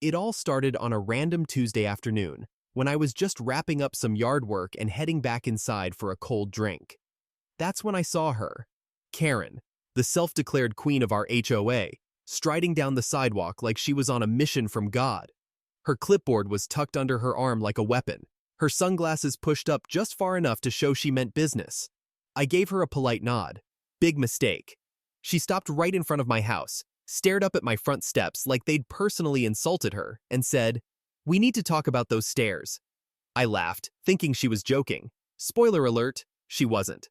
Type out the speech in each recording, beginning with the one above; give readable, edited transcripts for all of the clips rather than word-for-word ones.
It all started on a random Tuesday afternoon, when I was just wrapping up some yard work and heading back inside for a cold drink. That's when I saw her, Karen, the self-declared queen of our HOA, striding down the sidewalk like she was on a mission from God. Her clipboard was tucked under her arm like a weapon, her sunglasses pushed up just far enough to show she meant business. I gave her a polite nod. Big mistake. She stopped right in front of my house, stared up at my front steps like they'd personally insulted her, and said, "We need to talk about those stairs." I laughed, thinking she was joking. Spoiler alert, she wasn't.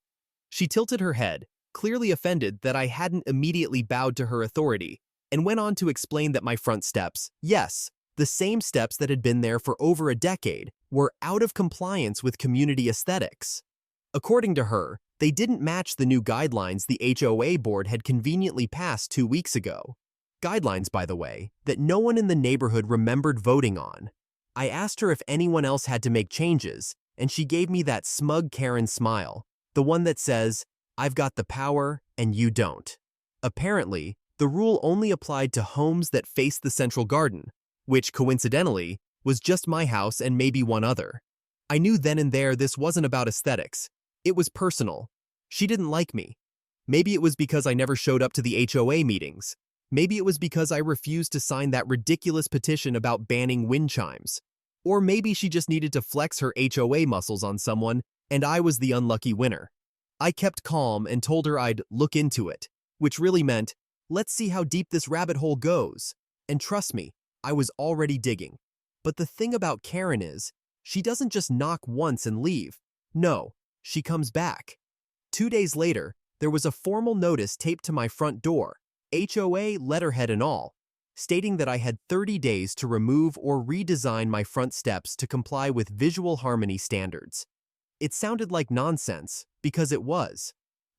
She tilted her head, clearly offended that I hadn't immediately bowed to her authority, and went on to explain that my front steps, yes, the same steps that had been there for over a decade, were out of compliance with community aesthetics. According to her, they didn't match the new guidelines the HOA board had conveniently passed 2 weeks ago. Guidelines, by the way, that no one in the neighborhood remembered voting on. I asked her if anyone else had to make changes, and she gave me that smug Karen smile, the one that says, "I've got the power and you don't." Apparently, the rule only applied to homes that faced the central garden, which, coincidentally, was just my house and maybe one other. I knew then and there this wasn't about aesthetics. It was personal. She didn't like me. Maybe it was because I never showed up to the HOA meetings. Maybe it was because I refused to sign that ridiculous petition about banning wind chimes. Or maybe she just needed to flex her HOA muscles on someone, and I was the unlucky winner. I kept calm and told her I'd look into it, which really meant, let's see how deep this rabbit hole goes. And trust me, I was already digging. But the thing about Karen is, she doesn't just knock once and leave. No, she comes back. 2 days later, there was a formal notice taped to my front door, HOA letterhead and all, stating that I had 30 days to remove or redesign my front steps to comply with visual harmony standards. It sounded like nonsense, because it was.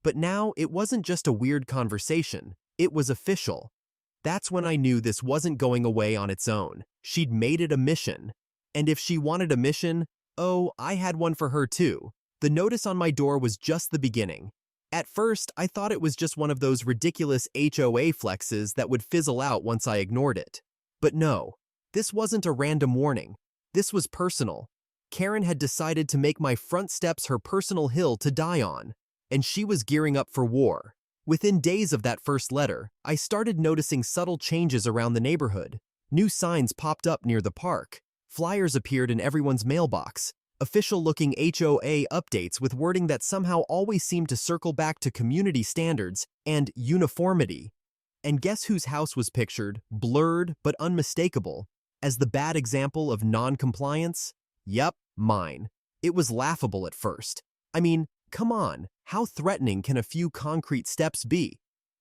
But now it wasn't just a weird conversation, it was official. That's when I knew this wasn't going away on its own. She'd made it a mission. And if she wanted a mission, oh, I had one for her too. The notice on my door was just the beginning. At first, I thought it was just one of those ridiculous HOA flexes that would fizzle out once I ignored it. But no, this wasn't a random warning. This was personal. Karen had decided to make my front steps her personal hill to die on, and she was gearing up for war. Within days of that first letter, I started noticing subtle changes around the neighborhood. New signs popped up near the park. Flyers appeared in everyone's mailbox. Official-looking HOA updates with wording that somehow always seemed to circle back to community standards and uniformity. And guess whose house was pictured, blurred but unmistakable, as the bad example of non-compliance? Yep, mine. It was laughable at first. I mean, come on, how threatening can a few concrete steps be?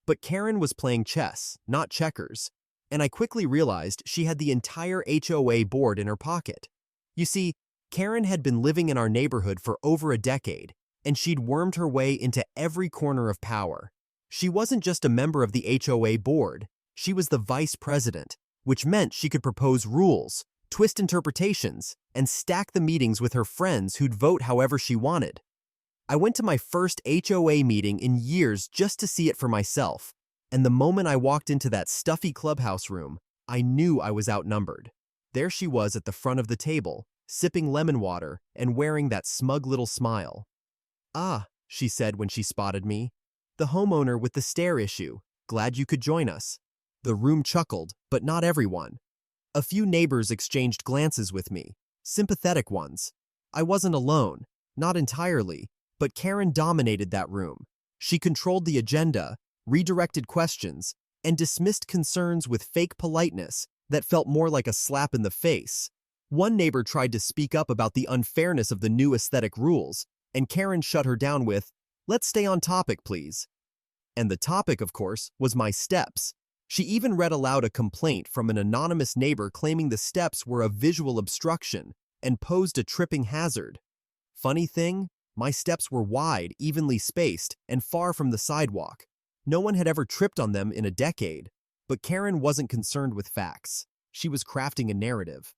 But Karen was playing chess, not checkers, and I quickly realized she had the entire HOA board in her pocket. You see, Karen had been living in our neighborhood for over a decade, and she'd wormed her way into every corner of power. She wasn't just a member of the HOA board, she was the vice president, which meant she could propose rules, twist interpretations, and stack the meetings with her friends who'd vote however she wanted. I went to my first HOA meeting in years just to see it for myself, and the moment I walked into that stuffy clubhouse room, I knew I was outnumbered. There she was at the front of the table, sipping lemon water and wearing that smug little smile. "Ah," she said when she spotted me, "the homeowner with the stair issue. Glad you could join us." The room chuckled, but not everyone. A few neighbors exchanged glances with me, sympathetic ones. I wasn't alone, not entirely, but Karen dominated that room. She controlled the agenda, redirected questions, and dismissed concerns with fake politeness that felt more like a slap in the face. One neighbor tried to speak up about the unfairness of the new aesthetic rules, and Karen shut her down with, "Let's stay on topic, please." And the topic, of course, was my steps. She even read aloud a complaint from an anonymous neighbor claiming the steps were a visual obstruction and posed a tripping hazard. Funny thing, my steps were wide, evenly spaced, and far from the sidewalk. No one had ever tripped on them in a decade. But Karen wasn't concerned with facts. She was crafting a narrative.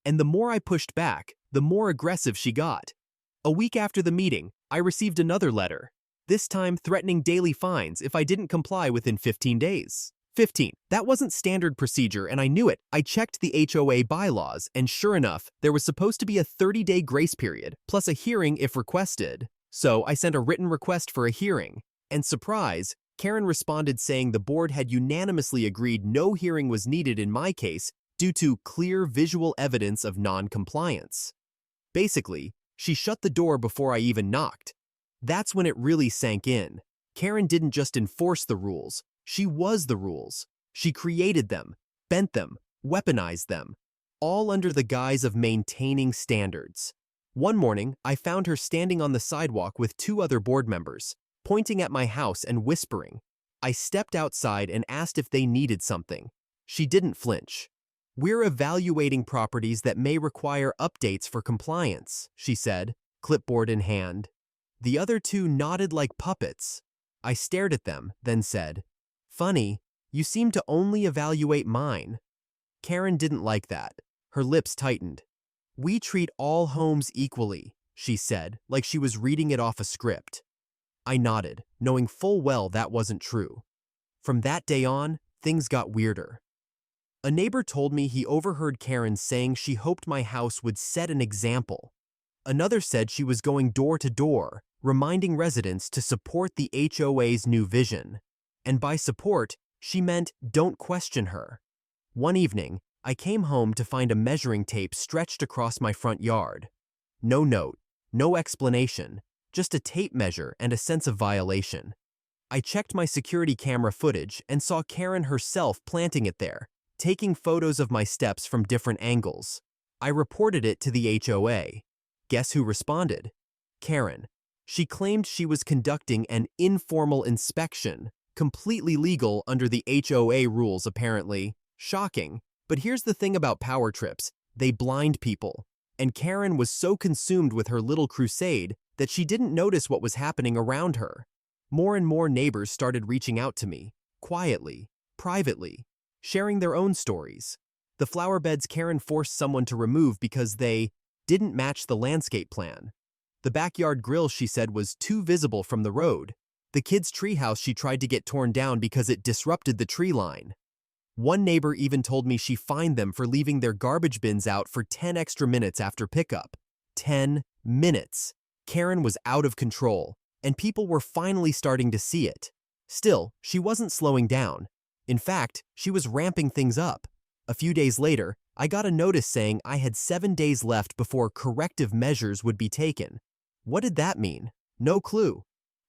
And the more I pushed back, the more aggressive she got. A week after the meeting, I received another letter, this time threatening daily fines if I didn't comply within 15 days. 15. That wasn't standard procedure, and I knew it. I checked the HOA bylaws, and sure enough, there was supposed to be a 30-day grace period, plus a hearing if requested. So I sent a written request for a hearing. And surprise, Karen responded saying the board had unanimously agreed no hearing was needed in my case due to clear visual evidence of non-compliance. Basically, she shut the door before I even knocked. That's when it really sank in. Karen didn't just enforce the rules, she was the rules. She created them, bent them, weaponized them, all under the guise of maintaining standards. One morning, I found her standing on the sidewalk with 2 other board members, pointing at my house and whispering. I stepped outside and asked if they needed something. She didn't flinch. "We're evaluating properties that may require updates for compliance," she said, clipboard in hand. The other 2 nodded like puppets. I stared at them, then said, "Funny, you seem to only evaluate mine." Karen didn't like that. Her lips tightened. "We treat all homes equally," she said, like she was reading it off a script. I nodded, knowing full well that wasn't true. From that day on, things got weirder. A neighbor told me he overheard Karen saying she hoped my house would set an example. Another said she was going door to door, reminding residents to support the HOA's new vision. And by support, she meant don't question her. One evening, I came home to find a measuring tape stretched across my front yard. No note, no explanation, just a tape measure and a sense of violation. I checked my security camera footage and saw Karen herself planting it there, taking photos of my steps from different angles. I reported it to the HOA. Guess who responded? Karen. She claimed she was conducting an informal inspection, completely legal under the HOA rules apparently. Shocking. But here's the thing about power trips, they blind people. And Karen was so consumed with her little crusade that she didn't notice what was happening around her. More and more neighbors started reaching out to me, quietly, privately, sharing their own stories. The flower beds Karen forced someone to remove because they didn't match the landscape plan. The backyard grill she said was too visible from the road. The kids' treehouse she tried to get torn down because it disrupted the tree line. One neighbor even told me she fined them for leaving their garbage bins out for 10 extra minutes after pickup. 10 minutes. Karen was out of control, and people were finally starting to see it. Still, she wasn't slowing down. In fact, she was ramping things up. A few days later, I got a notice saying I had 7 days left before corrective measures would be taken. What did that mean? No clue.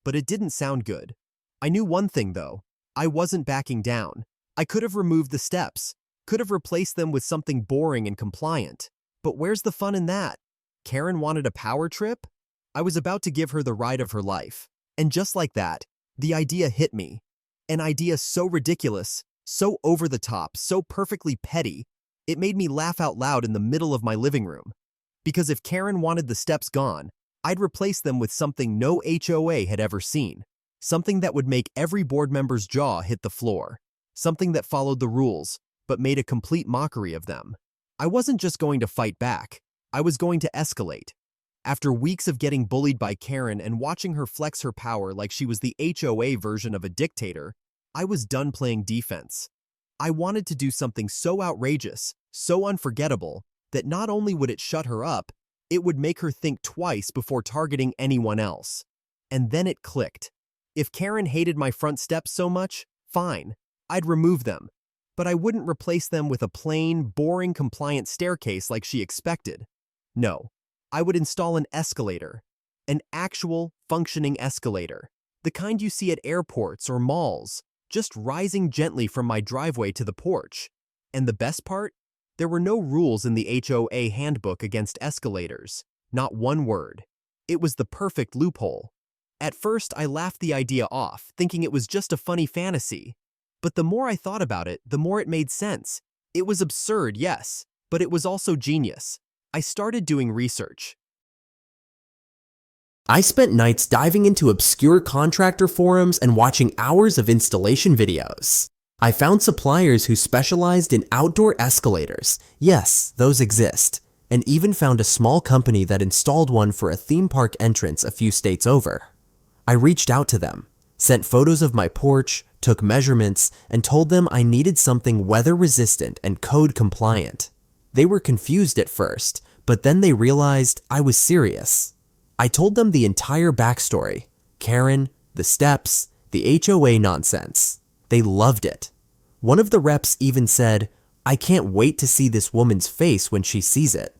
But it didn't sound good. I knew one thing, though. I wasn't backing down. I could have removed the steps, could have replaced them with something boring and compliant. But where's the fun in that? Karen wanted a power trip? I was about to give her the ride of her life. And just like that, the idea hit me. An idea so ridiculous, so over the top, so perfectly petty, it made me laugh out loud in the middle of my living room. Because if Karen wanted the steps gone, I'd replace them with something no HOA had ever seen. Something that would make every board member's jaw hit the floor. Something that followed the rules, but made a complete mockery of them. I wasn't just going to fight back. I was going to escalate. After weeks of getting bullied by Karen and watching her flex her power like she was the HOA version of a dictator, I was done playing defense. I wanted to do something so outrageous, so unforgettable, that not only would it shut her up, it would make her think twice before targeting anyone else. And then it clicked. If Karen hated my front steps so much, fine. I'd remove them, but I wouldn't replace them with a plain, boring, compliant staircase like she expected. No, I would install an escalator, an actual, functioning escalator, the kind you see at airports or malls, just rising gently from my driveway to the porch. And the best part? There were no rules in the HOA handbook against escalators, not one word. It was the perfect loophole. At first, I laughed the idea off, thinking it was just a funny fantasy. But the more I thought about it, the more it made sense. It was absurd, yes, but it was also genius. I started doing research. I spent nights diving into obscure contractor forums and watching hours of installation videos. I found suppliers who specialized in outdoor escalators. Yes, those exist. And even found a small company that installed one for a theme park entrance a few states over. I reached out to them. Sent photos of my porch, took measurements, and told them I needed something weather-resistant and code-compliant. They were confused at first, but then they realized I was serious. I told them the entire backstory, Karen, the steps, the HOA nonsense. They loved it. One of the reps even said, "I can't wait to see this woman's face when she sees it."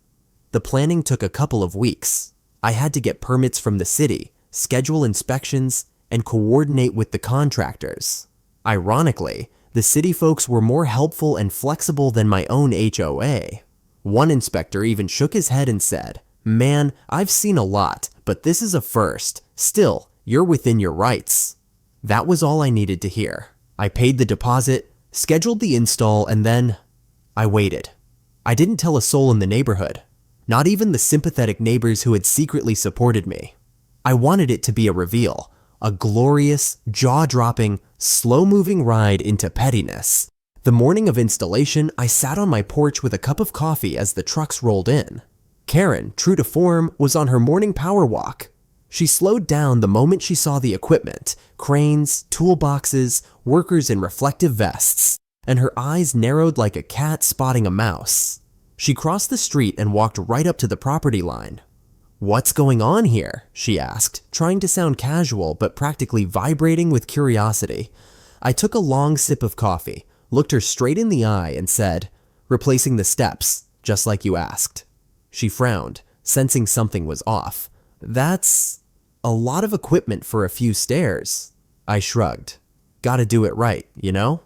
The planning took a couple of weeks. I had to get permits from the city, schedule inspections, and coordinate with the contractors. Ironically, the city folks were more helpful and flexible than my own HOA. One inspector even shook his head and said, "Man, I've seen a lot, but this is a first. Still, you're within your rights." That was all I needed to hear. I paid the deposit, scheduled the install, and then I waited. I didn't tell a soul in the neighborhood, not even the sympathetic neighbors who had secretly supported me. I wanted it to be a reveal, a glorious, jaw-dropping, slow-moving ride into pettiness. The morning of installation, I sat on my porch with a cup of coffee as the trucks rolled in. Karen, true to form, was on her morning power walk. She slowed down the moment she saw the equipment, cranes, toolboxes, workers in reflective vests, and her eyes narrowed like a cat spotting a mouse. She crossed the street and walked right up to the property line. "What's going on here?" she asked, trying to sound casual but practically vibrating with curiosity. I took a long sip of coffee, looked her straight in the eye, and said, "Replacing the steps, just like you asked." She frowned, sensing something was off. "That's a lot of equipment for a few stairs." I shrugged. "Gotta do it right, you know?"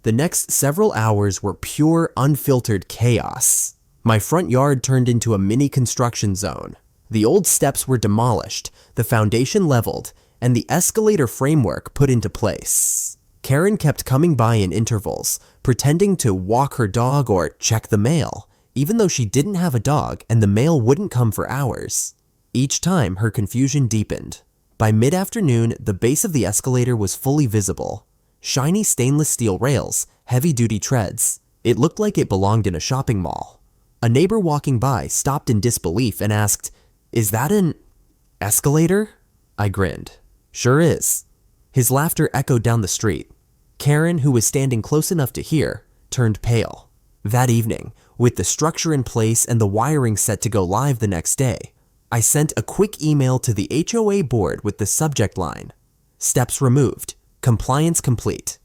The next several hours were pure, unfiltered chaos. My front yard turned into a mini construction zone. The old steps were demolished, the foundation leveled, and the escalator framework put into place. Karen kept coming by in intervals, pretending to walk her dog or check the mail, even though she didn't have a dog and the mail wouldn't come for hours. Each time, her confusion deepened. By mid-afternoon, the base of the escalator was fully visible. Shiny stainless steel rails, heavy-duty treads. It looked like it belonged in a shopping mall. A neighbor walking by stopped in disbelief and asked, "Is that an escalator?" I grinned. "Sure is." His laughter echoed down the street. Karen, who was standing close enough to hear, turned pale. That evening, with the structure in place and the wiring set to go live the next day, I sent a quick email to the HOA board with the subject line, "Steps removed. Compliance complete."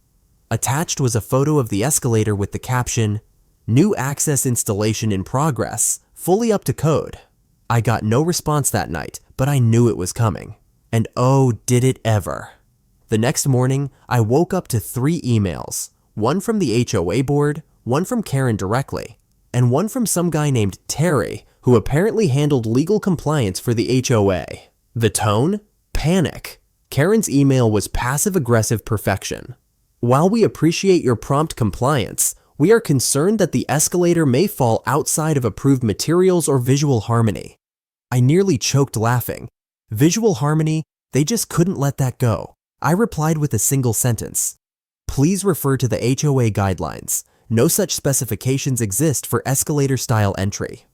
Attached was a photo of the escalator with the caption, "New access installation in progress, fully up to code." I got no response that night, but I knew it was coming. And oh, did it ever. The next morning, I woke up to 3 emails, one from the HOA board, one from Karen directly, and one from some guy named Terry, who apparently handled legal compliance for the HOA. The tone? Panic. Karen's email was passive-aggressive perfection. "While we appreciate your prompt compliance, we are concerned that the escalator may fall outside of approved materials or visual harmony." I nearly choked laughing. Visual harmony? They just couldn't let that go. I replied with a single sentence. "Please refer to the HOA guidelines. No such specifications exist for escalator-style entry."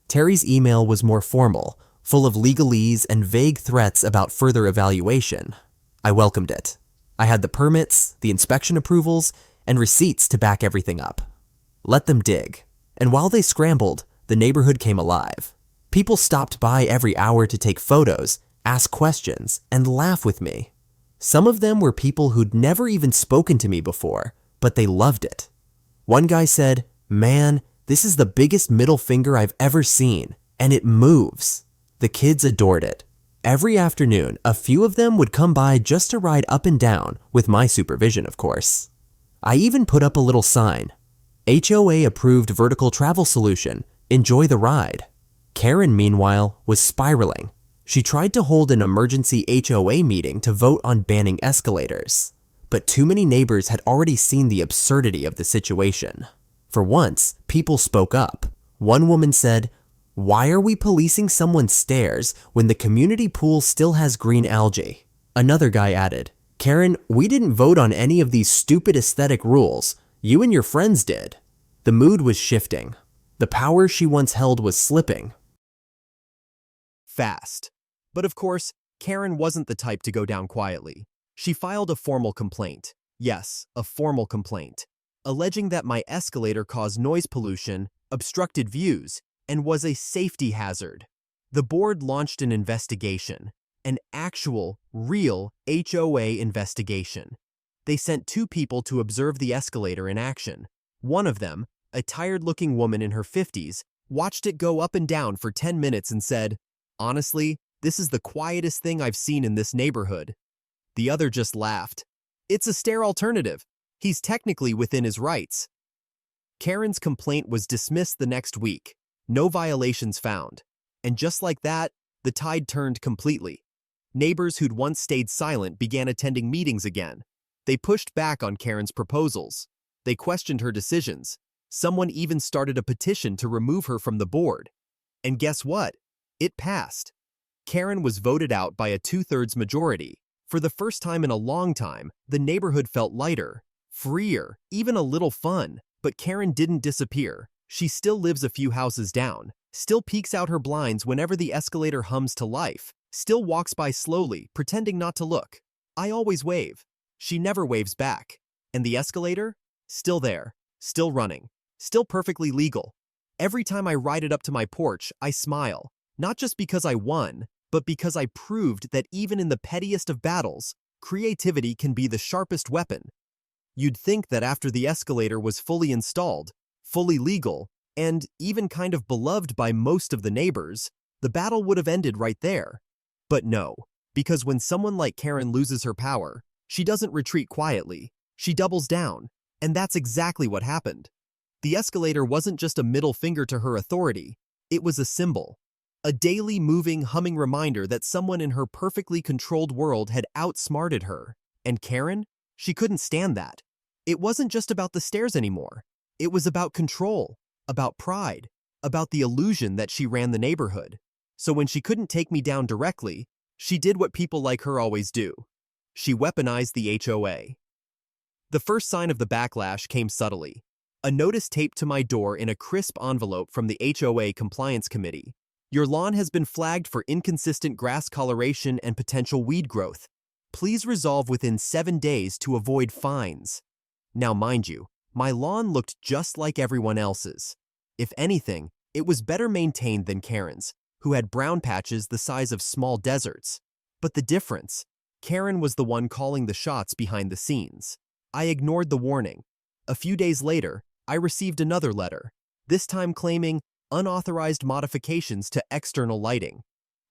Terry's email was more formal, full of legalese and vague threats about further evaluation. I welcomed it. I had the permits, the inspection approvals, and receipts to back everything up. Let them dig. And while they scrambled, the neighborhood came alive. People stopped by every hour to take photos, ask questions, and laugh with me. Some of them were people who'd never even spoken to me before, but they loved it. One guy said, "Man, this is the biggest middle finger I've ever seen, and it moves." The kids adored it. Every afternoon, a few of them would come by just to ride up and down, with my supervision, of course. I even put up a little sign, "HOA approved vertical travel solution, enjoy the ride." Karen, meanwhile, was spiraling. She tried to hold an emergency HOA meeting to vote on banning escalators, but too many neighbors had already seen the absurdity of the situation. For once, people spoke up. One woman said, "Why are we policing someone's stairs when the community pool still has green algae?" Another guy added, "Karen, we didn't vote on any of these stupid aesthetic rules. You and your friends did." The mood was shifting. The power she once held was slipping. Fast. But of course, Karen wasn't the type to go down quietly. She filed a formal complaint. Yes, a formal complaint, alleging that my escalator caused noise pollution, obstructed views, and was a safety hazard. The board launched an investigation, an actual, real HOA investigation. They sent 2 people to observe the escalator in action. One of them, a tired-looking woman in her 50s, watched it go up and down for 10 minutes and said, "Honestly, this is the quietest thing I've seen in this neighborhood." The other just laughed. "It's a stair alternative. He's technically within his rights." Karen's complaint was dismissed the next week. No violations found. And just like that, the tide turned completely. Neighbors who'd once stayed silent began attending meetings again. They pushed back on Karen's proposals. They questioned her decisions. Someone even started a petition to remove her from the board. And guess what? It passed. Karen was voted out by a 2/3 majority. For the first time in a long time, the neighborhood felt lighter, freer, even a little fun. But Karen didn't disappear. She still lives a few houses down, still peeks out her blinds whenever the escalator hums to life, still walks by slowly, pretending not to look. I always wave. She never waves back. And the escalator? Still there, still running, still perfectly legal. Every time I ride it up to my porch, I smile, not just because I won, but because I proved that even in the pettiest of battles, creativity can be the sharpest weapon. You'd think that after the escalator was fully installed, fully legal, and even kind of beloved by most of the neighbors, the battle would have ended right there. But no, because when someone like Karen loses her power, she doesn't retreat quietly, she doubles down, and that's exactly what happened. The escalator wasn't just a middle finger to her authority, it was a symbol. A daily moving, humming reminder that someone in her perfectly controlled world had outsmarted her. And Karen? She couldn't stand that. It wasn't just about the stairs anymore. It was about control, about pride, about the illusion that she ran the neighborhood. So when she couldn't take me down directly, she did what people like her always do. She weaponized the HOA. The first sign of the backlash came subtly. A notice taped to my door in a crisp envelope from the HOA Compliance Committee. Your lawn has been flagged for inconsistent grass coloration and potential weed growth. Please resolve within 7 days to avoid fines. Now mind you, my lawn looked just like everyone else's. If anything, it was better maintained than Karen's, who had brown patches the size of small deserts. But the difference? Karen was the one calling the shots behind the scenes. I ignored the warning. A few days later, I received another letter, this time claiming unauthorized modifications to external lighting.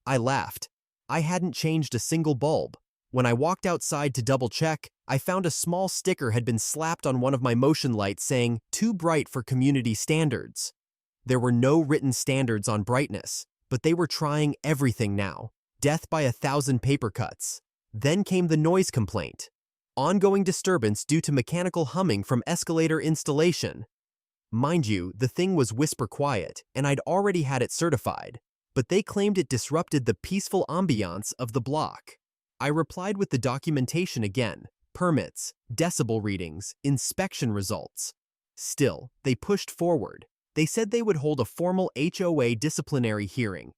I laughed. I hadn't changed a single bulb. When I walked outside to double-check, I found a small sticker had been slapped on one of my motion lights saying, "Too bright for community standards." There were no written standards on brightness, but they were trying everything now. Death by 1,000 paper cuts. Then came the noise complaint. Ongoing disturbance due to mechanical humming from escalator installation. Mind you, the thing was whisper quiet, and I'd already had it certified, but they claimed it disrupted the peaceful ambiance of the block. I replied with the documentation again, permits, decibel readings, inspection results. Still, they pushed forward. They said they would hold a formal HOA disciplinary hearing.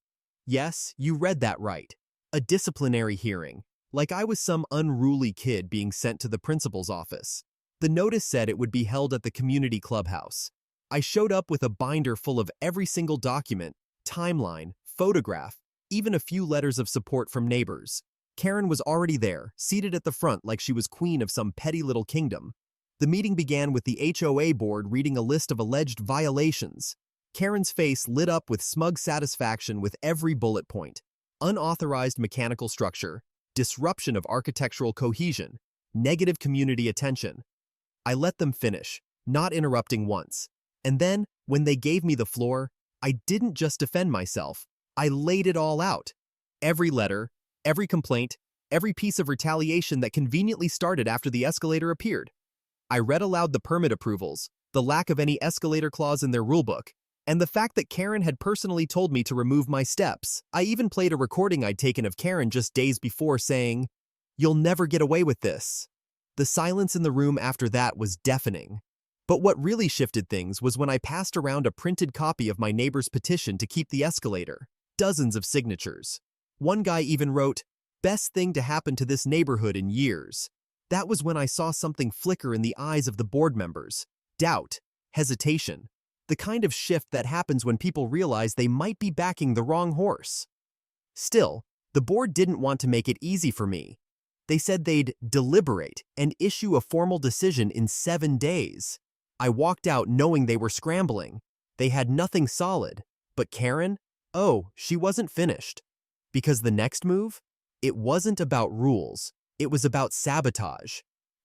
Yes, you read that right. A disciplinary hearing. Like I was some unruly kid being sent to the principal's office. The notice said it would be held at the community clubhouse. I showed up with a binder full of every single document, timeline, photograph, even a few letters of support from neighbors. Karen was already there, seated at the front like she was queen of some petty little kingdom. The meeting began with the HOA board reading a list of alleged violations. Karen's face lit up with smug satisfaction with every bullet point. Unauthorized mechanical structure, disruption of architectural cohesion, negative community attention. I let them finish, not interrupting once. And then, when they gave me the floor, I didn't just defend myself, I laid it all out. Every letter, every complaint, every piece of retaliation that conveniently started after the escalator appeared. I read aloud the permit approvals, the lack of any escalator clause in their rulebook, and the fact that Karen had personally told me to remove my steps. I even played a recording I'd taken of Karen just days before saying, "You'll never get away with this." The silence in the room after that was deafening. But what really shifted things was when I passed around a printed copy of my neighbor's petition to keep the escalator. Dozens of signatures. One guy even wrote, Best thing to happen to this neighborhood in years. That was when I saw something flicker in the eyes of the board members. Doubt, hesitation, the kind of shift that happens when people realize they might be backing the wrong horse. Still, the board didn't want to make it easy for me. They said they'd deliberate and issue a formal decision in 7 days. I walked out knowing they were scrambling. They had nothing solid. But Karen? Oh, she wasn't finished. Because the next move? It wasn't about rules. It was about sabotage.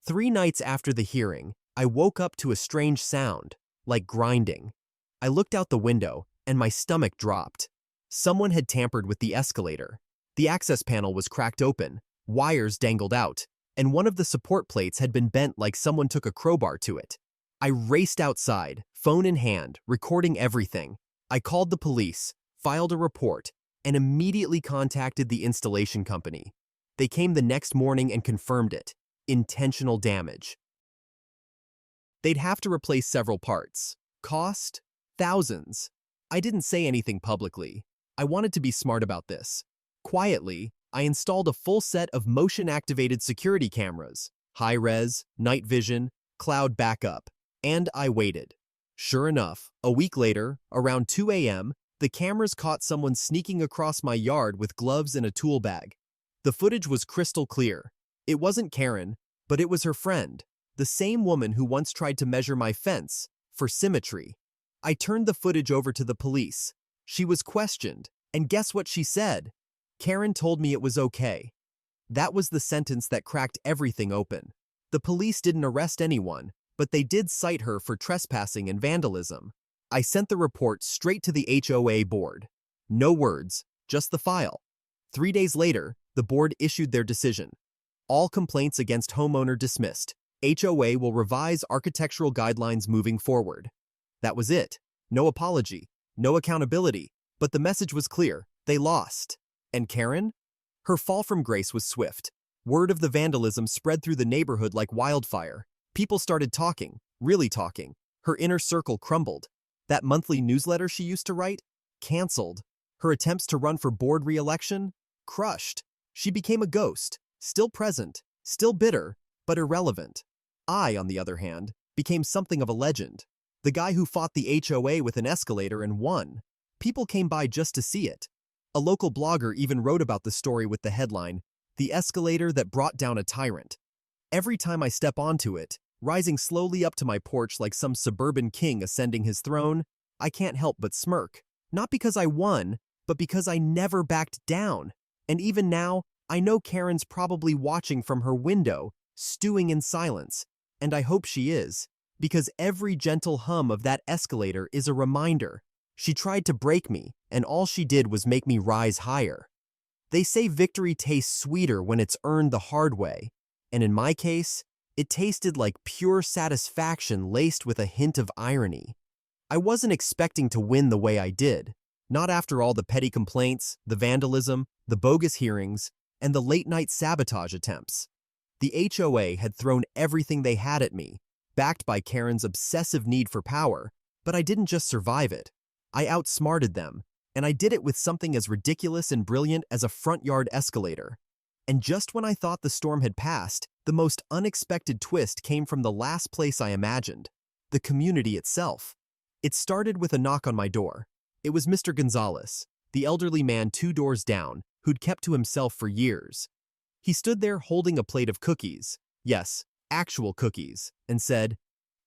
3 nights after the hearing, I woke up to a strange sound, like grinding. I looked out the window, and my stomach dropped. Someone had tampered with the escalator. The access panel was cracked open, wires dangled out, and one of the support plates had been bent like someone took a crowbar to it. I raced outside, phone in hand, recording everything. I called the police, filed a report, and immediately contacted the installation company. They came the next morning and confirmed it. Intentional damage. They'd have to replace several parts. Cost? Thousands. I didn't say anything publicly. I wanted to be smart about this. Quietly, I installed a full set of motion-activated security cameras, high-res, night vision, cloud backup, and I waited. Sure enough, a week later, around 2 a.m., the cameras caught someone sneaking across my yard with gloves and a tool bag. The footage was crystal clear. It wasn't Karen, but it was her friend, the same woman who once tried to measure my fence for symmetry. I turned the footage over to the police. She was questioned, and guess what she said? Karen told me it was okay. That was the sentence that cracked everything open. The police didn't arrest anyone, but they did cite her for trespassing and vandalism. I sent the report straight to the HOA board. No words, just the file. 3 days later, the board issued their decision. All complaints against homeowner dismissed. HOA will revise architectural guidelines moving forward. That was it. No apology, no accountability, but the message was clear. They lost. And Karen? Her fall from grace was swift. Word of the vandalism spread through the neighborhood like wildfire. People started talking, really talking. Her inner circle crumbled. That monthly newsletter she used to write? Canceled. Her attempts to run for board re-election? Crushed. She became a ghost, still present, still bitter, but irrelevant. I, on the other hand, became something of a legend. The guy who fought the HOA with an escalator and won. People came by just to see it. A local blogger even wrote about the story with the headline, "The Escalator That Brought Down a Tyrant." Every time I step onto it, rising slowly up to my porch like some suburban king ascending his throne, I can't help but smirk. Not because I won, but because I never backed down. And even now, I know Karen's probably watching from her window, stewing in silence. And I hope she is, because every gentle hum of that escalator is a reminder. She tried to break me, and all she did was make me rise higher. They say victory tastes sweeter when it's earned the hard way, and in my case, it tasted like pure satisfaction laced with a hint of irony. I wasn't expecting to win the way I did, not after all the petty complaints, the vandalism, the bogus hearings, and the late-night sabotage attempts. The HOA had thrown everything they had at me, backed by Karen's obsessive need for power, but I didn't just survive it. I outsmarted them, and I did it with something as ridiculous and brilliant as a front yard escalator. And just when I thought the storm had passed, the most unexpected twist came from the last place I imagined, the community itself. It started with a knock on my door. It was Mr. Gonzalez, the elderly man 2 doors down, who'd kept to himself for years. He stood there holding a plate of cookies, yes, actual cookies, and said,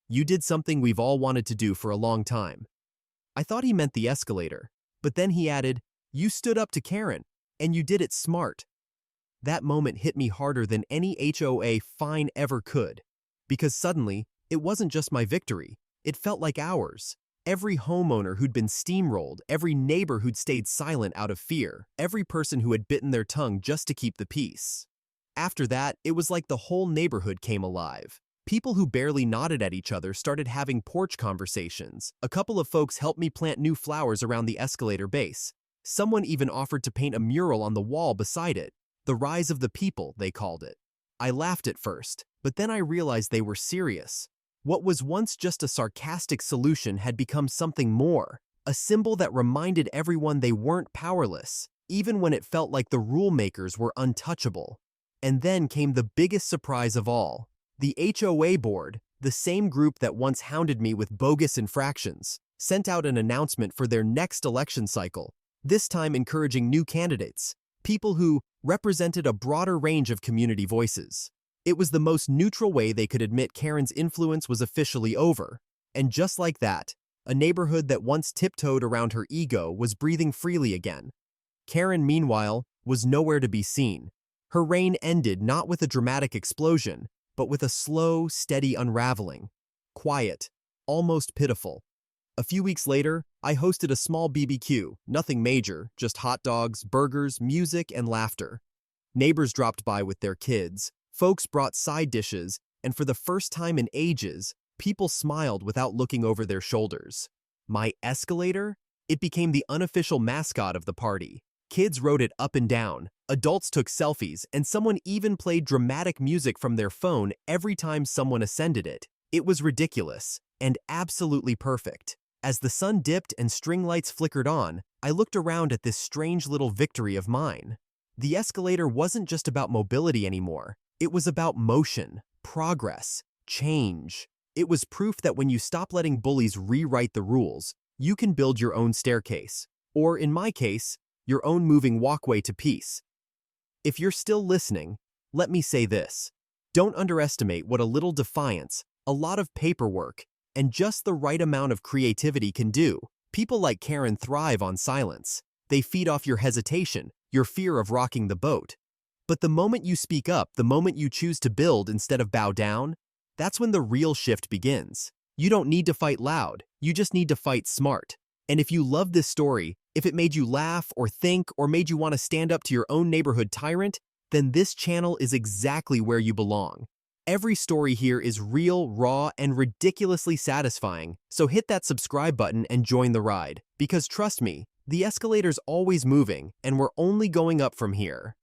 "You did something we've all wanted to do for a long time." I thought he meant the escalator, but then he added, "You stood up to Karen, and you did it smart." That moment hit me harder than any HOA fine ever could, because suddenly, it wasn't just my victory, it felt like ours. Every homeowner who'd been steamrolled, every neighbor who'd stayed silent out of fear, every person who had bitten their tongue just to keep the peace. After that, it was like the whole neighborhood came alive. People who barely nodded at each other started having porch conversations. A couple of folks helped me plant new flowers around the escalator base. Someone even offered to paint a mural on the wall beside it. The rise of the people, they called it. I laughed at first, but then I realized they were serious. What was once just a sarcastic solution had become something more, a symbol that reminded everyone they weren't powerless. even when it felt like the rule makers were untouchable. And then came the biggest surprise of all. The HOA board, the same group that once hounded me with bogus infractions, sent out an announcement for their next election cycle, this time encouraging new candidates, people who represented a broader range of community voices. It was the most neutral way they could admit Karen's influence was officially over. And just like that, a neighborhood that once tiptoed around her ego was breathing freely again. Karen, meanwhile, was nowhere to be seen. Her reign ended not with a dramatic explosion, but with a slow, steady unraveling. Quiet, almost pitiful. A few weeks later, I hosted a small BBQ, nothing major, just hot dogs, burgers, music, and laughter. Neighbors dropped by with their kids, folks brought side dishes, and for the first time in ages, people smiled without looking over their shoulders. My Escalator? It became the unofficial mascot of the party. Kids rode it up and down, adults took selfies, and someone even played dramatic music from their phone every time someone ascended it. It was ridiculous, and absolutely perfect. As the sun dipped and string lights flickered on, I looked around at this strange little victory of mine. The Escalator wasn't just about mobility anymore. It was about motion, progress, change. It was proof that when you stop letting bullies rewrite the rules, you can build your own staircase. Or, in my case, your own moving walkway to peace. If you're still listening, let me say this. Don't underestimate what a little defiance, a lot of paperwork, and just the right amount of creativity can do. People like Karen thrive on silence. They feed off your hesitation, your fear of rocking the boat. But the moment you speak up, the moment you choose to build instead of bow down, that's when the real shift begins. You don't need to fight loud, you just need to fight smart. And if you love this story, if it made you laugh or think or made you want to stand up to your own neighborhood tyrant, then this channel is exactly where you belong. Every story here is real, raw, and ridiculously satisfying, so hit that subscribe button and join the ride. Because trust me, the escalator's always moving, and we're only going up from here.